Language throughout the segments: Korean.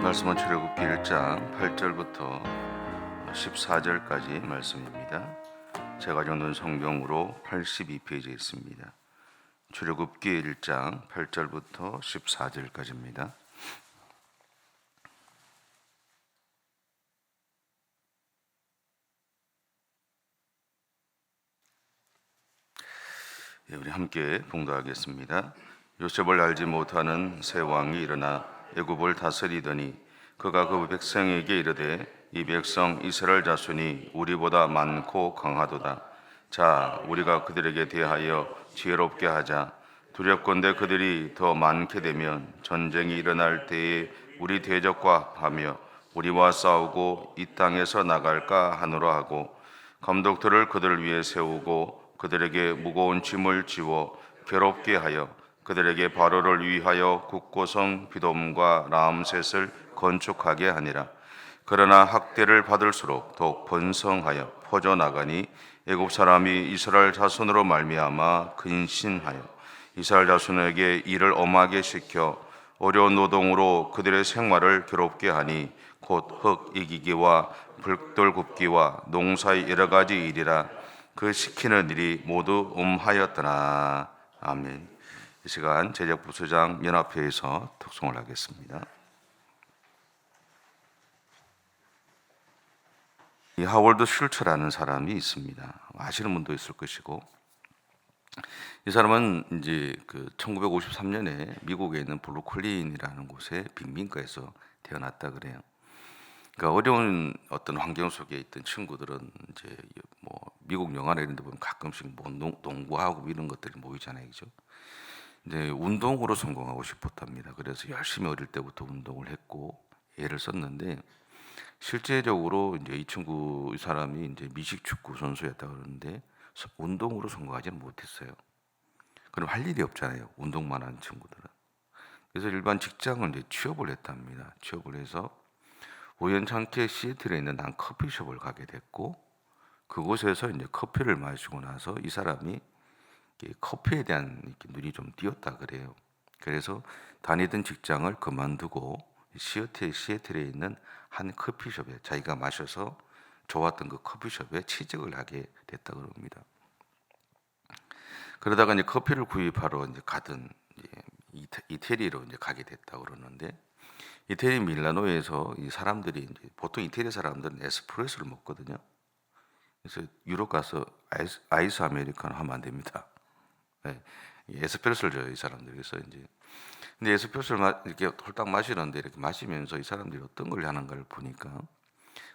말씀은 출애굽기 1장 8절부터 14절까지 말씀입니다. 제가 적는 성경으로 82페이지에 있습니다. 출애굽기 1장 8절부터 14절까지입니다. 우리 함께 봉독하겠습니다. 요셉을 알지 못하는 새 왕이 일어나 애굽을 다스리더니 그가 그 백성에게 이르되 이 백성 이스라엘 자손이 우리보다 많고 강하도다. 자, 우리가 그들에게 대하여 지혜롭게 하자. 두렵건대 그들이 더 많게 되면 전쟁이 일어날 때에 우리 대적과 하며 우리와 싸우고 이 땅에서 나갈까 하노라 하고 감독들을 그들을 위해 세우고 그들에게 무거운 짐을 지워 괴롭게 하여 그들에게 바로를 위하여 국고성 비돔과 라암셋을 건축하게 하니라. 그러나 학대를 받을수록 더욱 번성하여 퍼져나가니 애굽 사람이 이스라엘 자손으로 말미암아 근신하여 이스라엘 자손에게 일을 엄하게 시켜 어려운 노동으로 그들의 생활을 괴롭게 하니 곧 흙 이기기와 불돌 굽기와 농사의 여러 가지 일이라. 그 시키는 일이 모두 하였더라. 아멘. 이 시간 제작부수장 연합회에서 특송을 하겠습니다. 이 하월드 슐츠라는 사람이 있습니다. 아시는 분도 있을 것이고, 이 사람은 이제 1953년에 미국에 있는 브루클린이라는 곳에 빈민가에서 태어났다 그래요. 그러니까 어려운 어떤 환경 속에 있던 친구들은 이제 뭐 미국 영화나 이런 데 보면 가끔씩 뭐 농구하고 이런 것들이 모이잖아요, 그죠? 이제 운동으로 성공하고 싶었답니다. 그래서 열심히 어릴 때부터 운동을 했고 애를 썼는데 실제적으로 이제 이 사람이 이제 미식 축구 선수였다 그러는데 운동으로 성공하지는 못했어요. 그럼 할 일이 없잖아요, 운동만 하는 친구들은. 그래서 일반 직장을 이제 취업을 했답니다. 취업을 해서 우연찮게 시애틀에 있는 한 커피숍을 가게 됐고, 그곳에서 이제 커피를 마시고 나서 이 사람이 커피에 대한 눈이 좀 띄었다 그래요. 그래서 다니던 직장을 그만두고 시애틀에 있는 한 커피숍에 자기가 마셔서 좋았던 그 커피숍에 취직을 하게 됐다 그럽니다. 그러다가 이제 커피를 구입하러 이제 가던 이태리로 이제 가게 됐다 그러는데, 이태리 밀라노에서 이 사람들이 이제 보통 이태리 사람들은 에스프레소를 먹거든요. 그래서 유럽 가서 아이스 아메리카노 하면 안 됩니다. 네, 에스프레소를 줘요, 이 사람들이. 그래서 이제 근데 에스프레소를 이렇게 홀딱 마시는데 이렇게 마시면서 이 사람들이 어떤 걸 하는 걸 보니까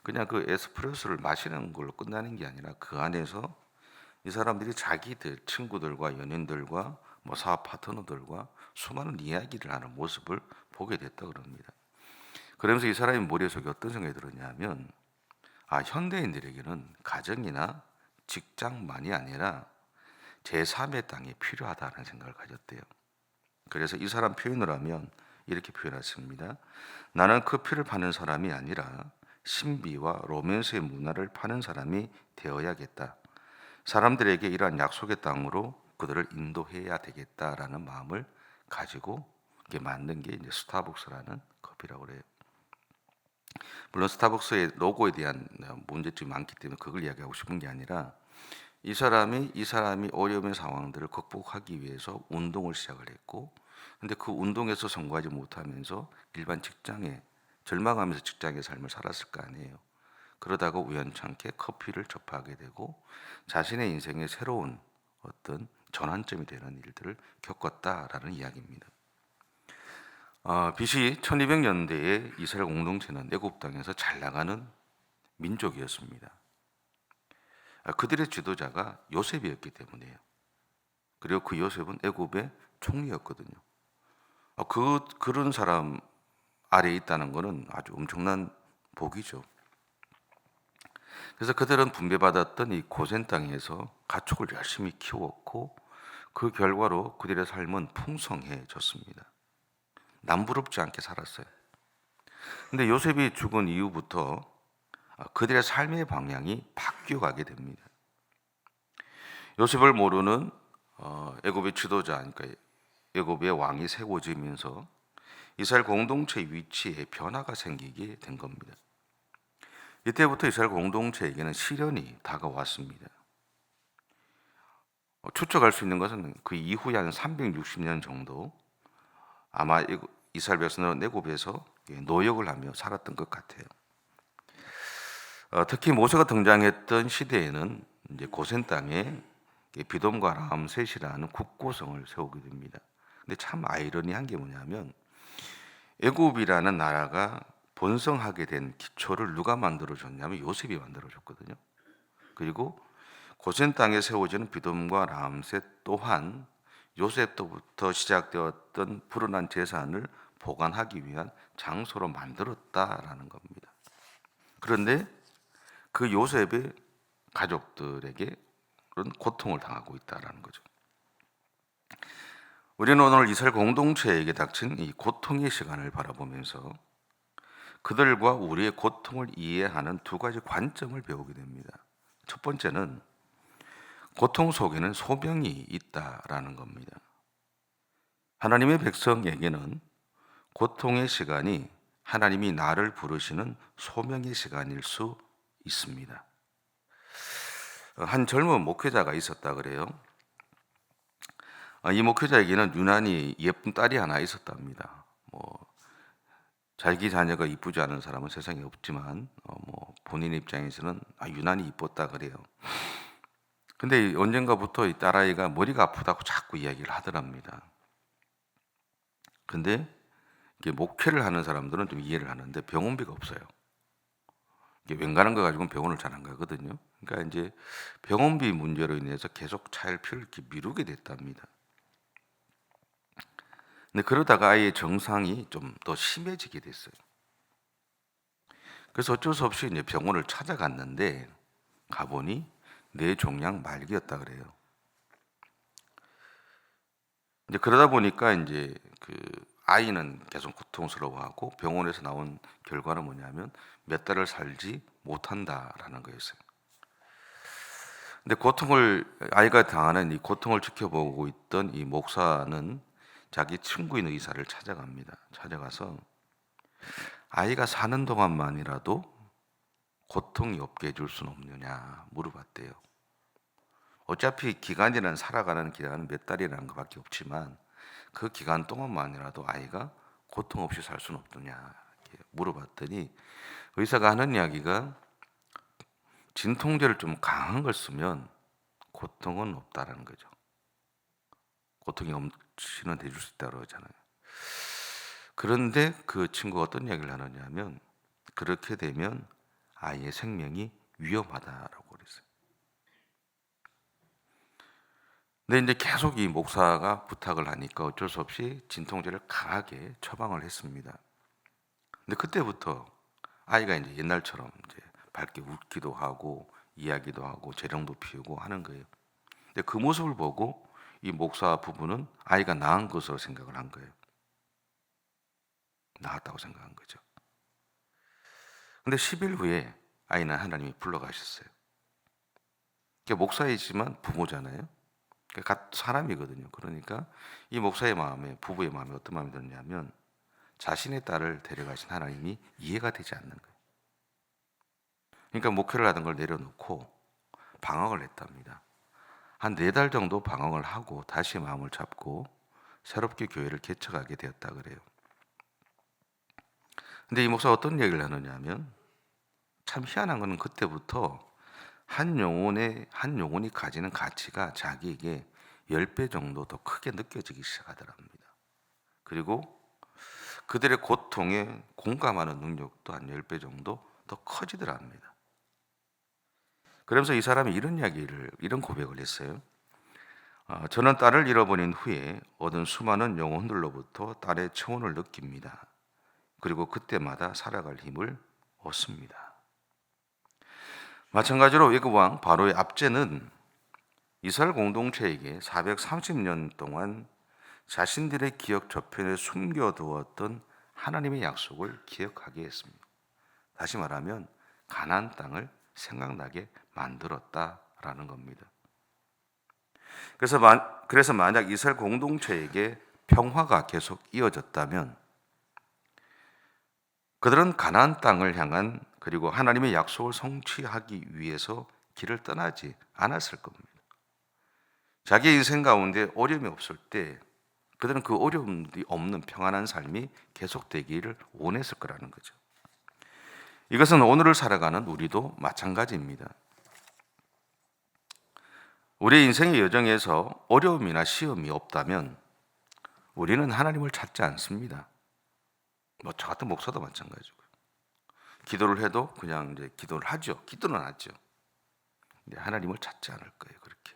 그냥 그 에스프레소를 마시는 걸로 끝나는 게 아니라 그 안에서 이 사람들이 자기들 친구들과 연인들과 뭐 사업 파트너들과 수많은 이야기를 하는 모습을 보게 됐다 그럽니다. 그러면서 이 사람이 머릿속에 어떤 생각이 들었냐면, 현대인들에게는 가정이나 직장만이 아니라 제3의 땅이 필요하다는 생각을 가졌대요. 그래서 이 사람 표현을 하면 이렇게 표현했습니다. 나는 커피를 파는 사람이 아니라 신비와 로맨스의 문화를 파는 사람이 되어야겠다. 사람들에게 이러한 약속의 땅으로 그들을 인도해야 되겠다라는 마음을 가지고 만든 게 이제 스타벅스라는 커피라고 그래요. 물론 스타벅스의 로고에 대한 문제점이 많기 때문에 그걸 이야기하고 싶은 게 아니라 이 사람이 어려움의 상황들을 극복하기 위해서 운동을 시작을 했고, 근데 그 운동에서 성공하지 못하면서 일반 직장에 절망하면서 직장의 삶을 살았을 거 아니에요. 그러다가 우연찮게 커피를 접하게 되고 자신의 인생의 새로운 어떤 전환점이 되는 일들을 겪었다라는 이야기입니다. BC 1200년대에 이스라엘 공동체는 애굽 땅에서 잘 나가는 민족이었습니다. 그들의 지도자가 요셉이었기 때문이에요. 그리고 그 요셉은 애굽의 총리였거든요. 그런 사람 아래에 있다는 것은 아주 엄청난 복이죠. 그래서 그들은 분배받았던 이 고센 땅에서 가축을 열심히 키웠고 그 결과로 그들의 삶은 풍성해졌습니다. 남부럽지 않게 살았어요. 근데 요셉이 죽은 이후부터 그들의 삶의 방향이 바뀌어가게 됩니다. 요셉을 모르는 애굽의 지도자, 그러니까 애굽의 왕이 세워지면서 이스라엘 공동체 위치에 변화가 생기게 된 겁니다. 이때부터 이스라엘 공동체에게는 시련이 다가왔습니다. 추측할 수 있는 것은 그 이후에 한 360년 정도 아마 이스라엘 백성들은 내굽에서 노역을 하며 살았던 것 같아요. 특히 모세가 등장했던 시대에는 이제 고센 땅에 비돔과 람셋이라는 국고성을 세우게 됩니다. 근데 참 아이러니한 게 뭐냐면 애굽이라는 나라가 번성하게 된 기초를 누가 만들어줬냐면 요셉이 만들어줬거든요. 그리고 고센 땅에 세워지는 비돔과 람셋 또한 요셉부터 시작되었던 불어난 재산을 보관하기 위한 장소로 만들었다라는 겁니다. 그런데 그 요셉의 가족들에게 그런 고통을 당하고 있다라는 거죠. 우리는 오늘 이스라엘 공동체에게 닥친 이 고통의 시간을 바라보면서 그들과 우리의 고통을 이해하는 두 가지 관점을 배우게 됩니다. 첫 번째는 고통 속에는 소명이 있다라는 겁니다. 하나님의 백성에게는 고통의 시간이 하나님이 나를 부르시는 소명의 시간일 수 있습니다. 한 젊은 목회자가 있었다 그래요. 이 목회자에게는 유난히 예쁜 딸이 하나 있었답니다. 자기 자녀가 이쁘지 않은 사람은 세상에 없지만 본인 입장에서는 유난히 이뻤다 그래요. 근데 언젠가부터 이 딸아이가 머리가 아프다고 자꾸 이야기를 하더랍니다. 근데 이게 목회를 하는 사람들은 좀 이해를 하는데 병원비가 없어요. 이게 웬간한 거 가지고는 병원을 잘 안 가거든요. 그러니까 이제 병원비 문제로 인해서 계속 차일피를 이렇게 미루게 됐답니다. 근데 그러다가 아이의 정상이 좀 더 심해지게 됐어요. 그래서 어쩔 수 없이 이제 병원을 찾아갔는데 가보니 뇌종양 말기였다 그래요. 이제 그러다 보니까 이제 그 아이는 계속 고통스러워하고 병원에서 나온 결과는 뭐냐면 몇 달을 살지 못한다라는 거였어요. 근데 아이가 당하는 이 고통을 지켜보고 있던 이 목사는 자기 친구인 의사를 찾아갑니다. 찾아가서 아이가 사는 동안만이라도 고통이 없게 해줄 수는 없느냐 물어봤대요. 어차피 기간이란 살아가는 기간은 몇 달이라는 것밖에 없지만 그 기간 동안만이라도 아이가 고통 없이 살 수는 없느냐 이렇게 물어봤더니 의사가 하는 이야기가 진통제를 좀 강한 걸 쓰면 고통은 없다라는 거죠. 고통이 없이는 해줄 수 있다고 그러잖아요. 그런데 그 친구가 어떤 이야기를 하느냐면 그렇게 되면 아이의 생명이 위험하다라고 그랬어요. 근데 이제 계속 이 목사가 부탁을 하니까 어쩔 수 없이 진통제를 강하게 처방을 했습니다. 근데 그때부터 아이가 이제 옛날처럼 이제 밝게 웃기도 하고 이야기도 하고 재롱도 피우고 하는 거예요. 근데 그 모습을 보고 이 목사 부부는 아이가 나은 것으로 생각을 한 거예요. 나았다고 생각한 거죠. 근데 10일 후에 아이는 하나님이 불러가셨어요. 목사이지만 부모잖아요. 사람이거든요. 그러니까 이 목사의 마음에, 부부의 마음에 어떤 마음이 드느냐면 자신의 딸을 데려가신 하나님이 이해가 되지 않는 거예요. 그러니까 목회를 하던 걸 내려놓고 방황을 했답니다. 한 4달 정도 방황을 하고 다시 마음을 잡고 새롭게 교회를 개척하게 되었다 그래요. 근데 이 목사가 어떤 얘기를 하느냐면 참 희한한 거는 그때부터 한 영혼이 가지는 가치가 자기에게 10배 정도 더 크게 느껴지기 시작하더랍니다. 그리고 그들의 고통에 공감하는 능력도 한 10배 정도 더 커지더랍니다. 그러면서 이 사람이 이런 고백을 했어요. 저는 딸을 잃어버린 후에 얻은 수많은 영혼들로부터 딸의 청혼을 느낍니다. 그리고 그때마다 살아갈 힘을 얻습니다. 마찬가지로 애굽 왕 바로의 압제는 이스라엘 공동체에게 430년 동안 자신들의 기억 저편에 숨겨두었던 하나님의 약속을 기억하게 했습니다. 다시 말하면 가나안 땅을 생각나게 만들었다라는 겁니다. 그래서 만약 이스라엘 공동체에게 평화가 계속 이어졌다면 그들은 가나안 땅을 향한 그리고 하나님의 약속을 성취하기 위해서 길을 떠나지 않았을 겁니다. 자기 인생 가운데 어려움이 없을 때 그들은 그 어려움이 없는 평안한 삶이 계속되기를 원했을 거라는 거죠. 이것은 오늘을 살아가는 우리도 마찬가지입니다. 우리의 인생의 여정에서 어려움이나 시험이 없다면 우리는 하나님을 찾지 않습니다. 저 같은 목사도 마찬가지고요. 기도를 해도 그냥 이제 기도를 하죠. 기도는 하죠. 근데 하나님을 찾지 않을 거예요. 그렇게.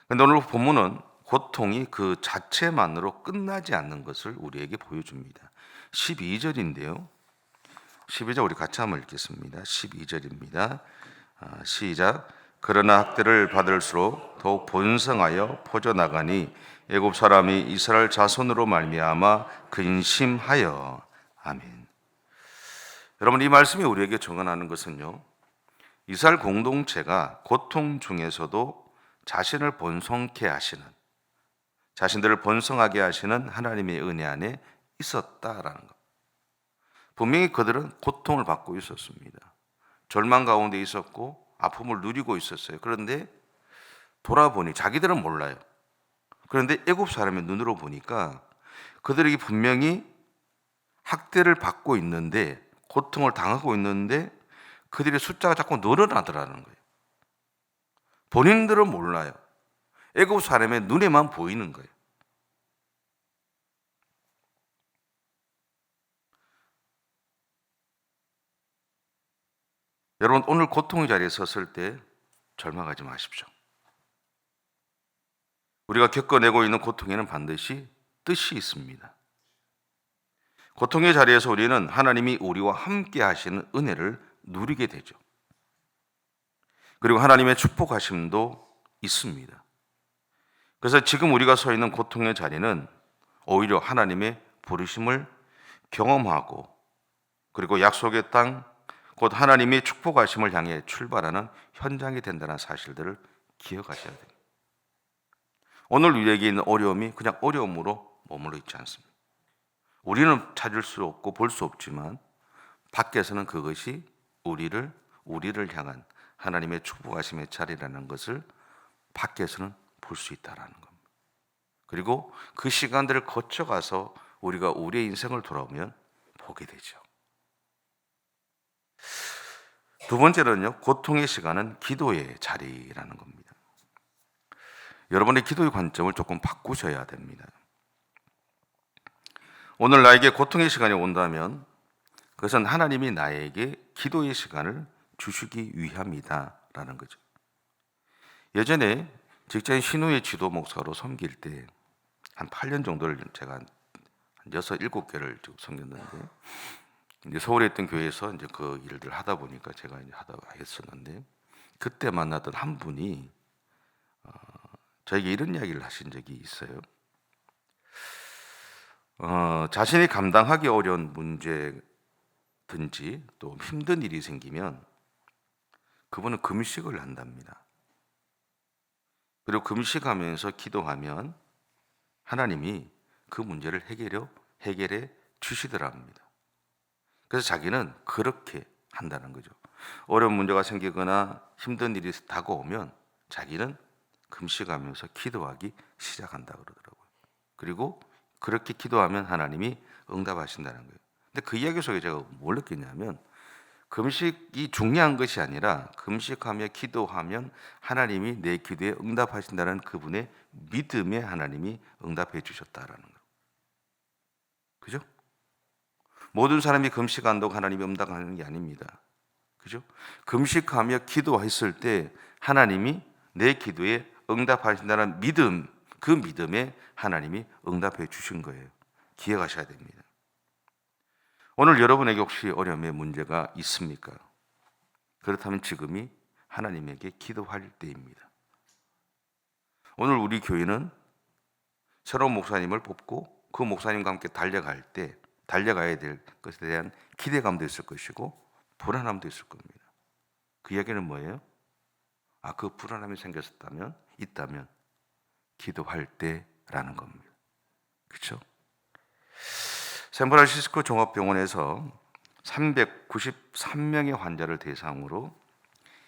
근데 오늘 본문은 고통이 그 자체만으로 끝나지 않는 것을 우리에게 보여줍니다. 12절인데요. 12절 우리 같이 한번 읽겠습니다. 12절입니다. 시작. 그러나 학대를 받을수록 더욱 번성하여 퍼져나가니 애굽 사람이 이스라엘 자손으로 말미암아 근심하여. 아멘. 여러분, 이 말씀이 우리에게 증언하는 것은요, 이스라엘 공동체가 고통 중에서도 자신을 번성케 하시는, 자신들을 번성하게 하시는 하나님의 은혜 안에 있었다라는 것. 분명히 그들은 고통을 받고 있었습니다. 절망 가운데 있었고 아픔을 누리고 있었어요. 그런데 돌아보니 자기들은 몰라요. 그런데 애굽 사람의 눈으로 보니까 그들에게 분명히 학대를 받고 있는데, 고통을 당하고 있는데 그들의 숫자가 자꾸 늘어나더라는 거예요. 본인들은 몰라요. 애굽 사람의 눈에만 보이는 거예요. 여러분, 오늘 고통의 자리에 섰을 때 절망하지 마십시오. 우리가 겪어내고 있는 고통에는 반드시 뜻이 있습니다. 고통의 자리에서 우리는 하나님이 우리와 함께 하시는 은혜를 누리게 되죠. 그리고 하나님의 축복하심도 있습니다. 그래서 지금 우리가 서 있는 고통의 자리는 오히려 하나님의 부르심을 경험하고, 그리고 약속의 땅, 곧 하나님의 축복하심을 향해 출발하는 현장이 된다는 사실들을 기억하셔야 됩니다. 오늘 우리에게 있는 어려움이 그냥 어려움으로 머물러 있지 않습니다. 우리는 찾을 수 없고 볼 수 없지만 밖에서는 그것이 우리를 향한 하나님의 축복하심의 자리라는 것을 밖에서는 볼 수 있다라는 겁니다. 그리고 그 시간들을 거쳐가서 우리가 우리의 인생을 돌아오면 보게 되죠. 두 번째로는요, 고통의 시간은 기도의 자리라는 겁니다. 여러분의 기도의 관점을 조금 바꾸셔야 됩니다. 오늘 나에게 고통의 시간이 온다면 그것은 하나님이 나에게 기도의 시간을 주시기 위함이다라는 거죠. 예전에 직장인 신우의 지도 목사로 섬길 때 한 8년 정도를 제가 한 6, 7개를 섬겼는데, 이제 서울에 있던 교회에서 이제 그 일들 하다 보니까 제가 이제 하다가 했었는데, 그때 만났던 한 분이 저에게 이런 이야기를 하신 적이 있어요. 자신이 감당하기 어려운 문제든지 또 힘든 일이 생기면 그분은 금식을 한답니다. 그리고 금식하면서 기도하면 하나님이 그 문제를 해결해 주시더랍니다. 그래서 자기는 그렇게 한다는 거죠. 어려운 문제가 생기거나 힘든 일이 다가오면 자기는 금식하면서 기도하기 시작한다 그러더라고요. 그리고 그렇게 기도하면 하나님이 응답하신다는 거예요. 근데 그 이야기 속에 제가 뭘 느꼈냐면, 금식이 중요한 것이 아니라 금식하며 기도하면 하나님이 내 기도에 응답하신다는 그분의 믿음에 하나님이 응답해 주셨다라는 거예요. 그죠? 모든 사람이 금식한다고 하나님이 응답하는 게 아닙니다. 그죠? 금식하며 기도했을 때 하나님이 내 기도에 응답하신다는 믿음, 그 믿음에 하나님이 응답해 주신 거예요. 기억하셔야 됩니다. 오늘 여러분에게 혹시 어려움의 문제가 있습니까? 그렇다면 지금이 하나님에게 기도할 때입니다. 오늘 우리 교회는 새로운 목사님을 뽑고 그 목사님과 함께 달려가야 될 것에 대한 기대감도 있을 것이고 불안함도 있을 겁니다. 그 이야기는 뭐예요? 그 불안함이 있다면 기도할 때라는 겁니다. 그렇죠? 샌프란시스코 종합병원에서 393명의 환자를 대상으로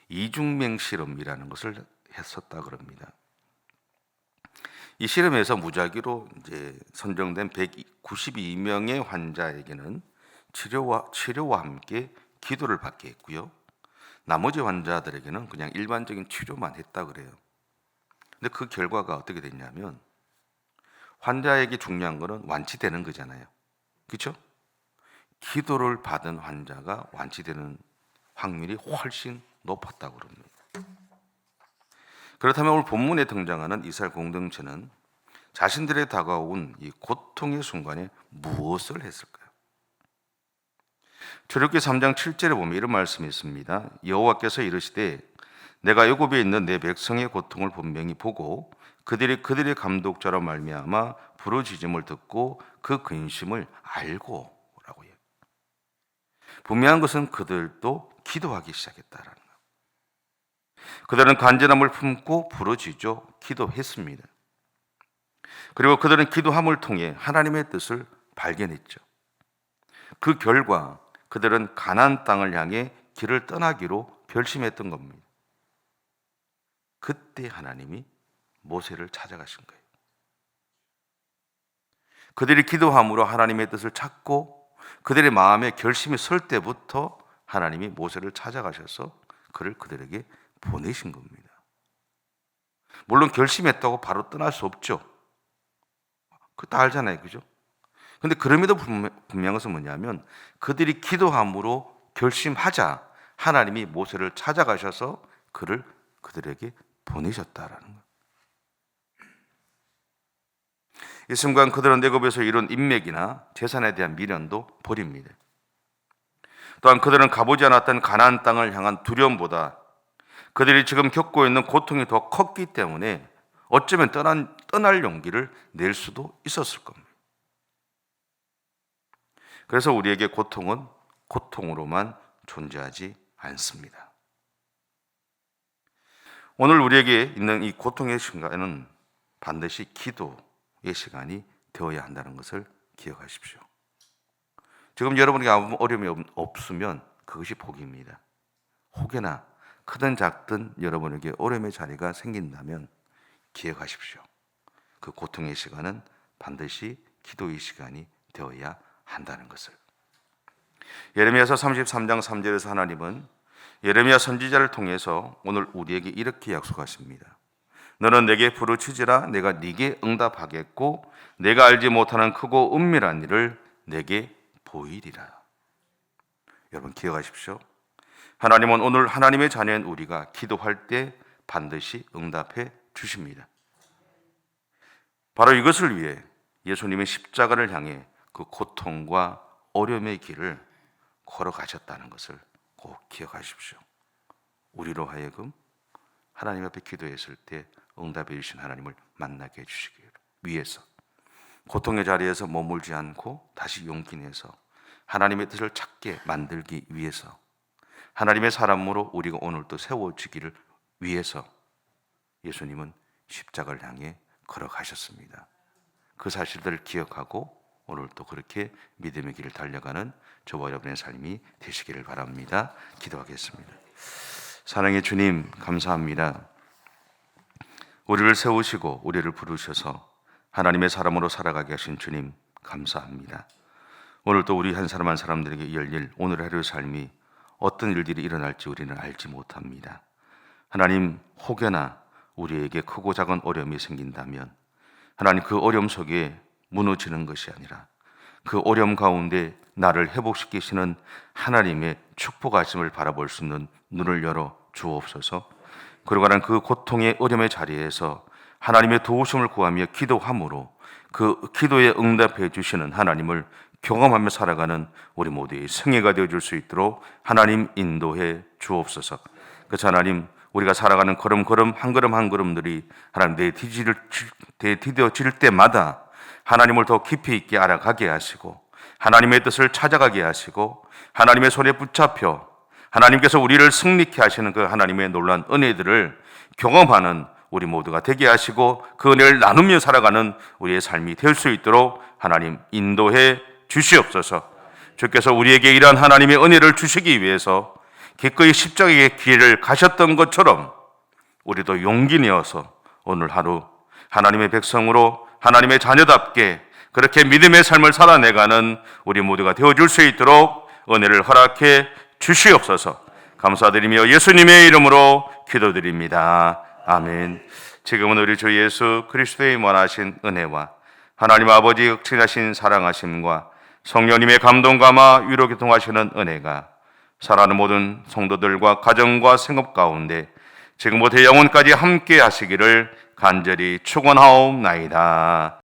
이중맹 실험이라는 것을 했었다 그럽니다. 이 실험에서 무작위로 이제 선정된 192명의 환자에게는 치료와 함께 기도를 받게 했고요. 나머지 환자들에게는 그냥 일반적인 치료만 했다 그래요. 근데 그 결과가 어떻게 됐냐면 환자에게 중요한 거는 완치되는 거잖아요. 그렇죠? 기도를 받은 환자가 완치되는 확률이 훨씬 높았다고 그럽니다. 그렇다면 오늘 본문에 등장하는 이스라엘 공동체는 자신들에 다가온 이 고통의 순간에 무엇을 했을까요? 출애굽기 3장 7절에 보면 이런 말씀이 있습니다. 여호와께서 이르시되 내가 애굽에 있는 내 백성의 고통을 분명히 보고 그들의 감독자로 말미암아 부르짖음을 듣고 그 근심을 알고 라고 해요. 분명한 것은 그들도 기도하기 시작했다라는 거예요. 그들은 간절함을 품고 부르짖어 기도했습니다. 그리고 그들은 기도함을 통해 하나님의 뜻을 발견했죠. 그 결과 그들은 가나안 땅을 향해 길을 떠나기로 결심했던 겁니다. 그때 하나님이 모세를 찾아가신 거예요. 그들이 기도함으로 하나님의 뜻을 찾고 그들의 마음에 결심이 설 때부터 하나님이 모세를 찾아가셔서 그를 그들에게 보내신 겁니다. 물론 결심했다고 바로 떠날 수 없죠. 그거 다 알잖아요. 그죠? 근데 그럼에도 분명한 것은 뭐냐면 그들이 기도함으로 결심하자 하나님이 모세를 찾아가셔서 그를 그들에게 보내셨다라는 거예요. 이 순간 그들은 애굽에서 이룬 인맥이나 재산에 대한 미련도 버립니다. 또한 그들은 가보지 않았던 가나안 땅을 향한 두려움보다 그들이 지금 겪고 있는 고통이 더 컸기 때문에 어쩌면 떠날 용기를 낼 수도 있었을 겁니다. 그래서 우리에게 고통은 고통으로만 존재하지 않습니다. 오늘 우리에게 있는 이 고통의 시간은 반드시 기도의 시간이 되어야 한다는 것을 기억하십시오. 지금 여러분에게 아무 어려움이 없으면 그것이 복입니다. 혹여나 크든 작든 여러분에게 어려움의 자리가 생긴다면 기억하십시오. 그 고통의 시간은 반드시 기도의 시간이 되어야 한다는 것을. 예레미야서 33장 3절에서 하나님은 예레미야 선지자를 통해서 오늘 우리에게 이렇게 약속하십니다. 너는 내게 부르짖으라 내가 네게 응답하겠고 내가 알지 못하는 크고 은밀한 일을 내게 보이리라. 여러분 기억하십시오. 하나님은 오늘 하나님의 자녀인 우리가 기도할 때 반드시 응답해 주십니다. 바로 이것을 위해 예수님의 십자가를 향해 그 고통과 어려움의 길을 걸어가셨다는 것을 꼭 기억하십시오. 우리로 하여금 하나님 앞에 기도했을 때 응답해 주신 하나님을 만나게 해주시기 위해서 고통의 자리에서 머물지 않고 다시 용기 내서 하나님의 뜻을 찾게 만들기 위해서 하나님의 사람으로 우리가 오늘도 세워지기를 위해서 예수님은 십자가를 향해 걸어가셨습니다. 그 사실들을 기억하고 오늘도 그렇게 믿음의 길을 달려가는 저와 여러분의 삶이 되시기를 바랍니다. 기도하겠습니다. 사랑의 주님 감사합니다. 우리를 세우시고 우리를 부르셔서 하나님의 사람으로 살아가게 하신 주님 감사합니다. 오늘도 우리 한 사람 한 사람들에게 열릴 오늘 하루의 삶이 어떤 일들이 일어날지 우리는 알지 못합니다. 하나님 혹여나 우리에게 크고 작은 어려움이 생긴다면 하나님 그 어려움 속에 무너지는 것이 아니라 그 어려움 가운데 나를 회복시키시는 하나님의 축복하심을 바라볼 수 있는 눈을 열어 주옵소서. 그리고 하나님 그 고통의 어려움의 자리에서 하나님의 도우심을 구하며 기도함으로 그 기도에 응답해 주시는 하나님을 경험하며 살아가는 우리 모두의 승리가 되어줄 수 있도록 하나님 인도해 주옵소서. 그래서 하나님 우리가 살아가는 걸음걸음 한 걸음 한 걸음들이 하나님 내디뎌질 때마다 하나님을 더 깊이 있게 알아가게 하시고 하나님의 뜻을 찾아가게 하시고 하나님의 손에 붙잡혀 하나님께서 우리를 승리케 하시는 그 하나님의 놀라운 은혜들을 경험하는 우리 모두가 되게 하시고 그 은혜를 나누며 살아가는 우리의 삶이 될 수 있도록 하나님 인도해 주시옵소서. 주께서 우리에게 이러한 하나님의 은혜를 주시기 위해서 기꺼이 십자가의 길을 가셨던 것처럼 우리도 용기 내어서 오늘 하루 하나님의 백성으로 하나님의 자녀답게 그렇게 믿음의 삶을 살아내가는 우리 모두가 되어줄 수 있도록 은혜를 허락해 주시옵소서. 감사드리며 예수님의 이름으로 기도드립니다. 아멘. 지금은 우리 주 예수 그리스도의 원하신 은혜와 하나님 아버지의 극진하신 사랑하심과 성령님의 감동 감화 위로 교통하시는 은혜가 사랑하는 모든 성도들과 가정과 생업 가운데 지금부터 영원까지 함께 하시기를 간절히 축원하옵나이다.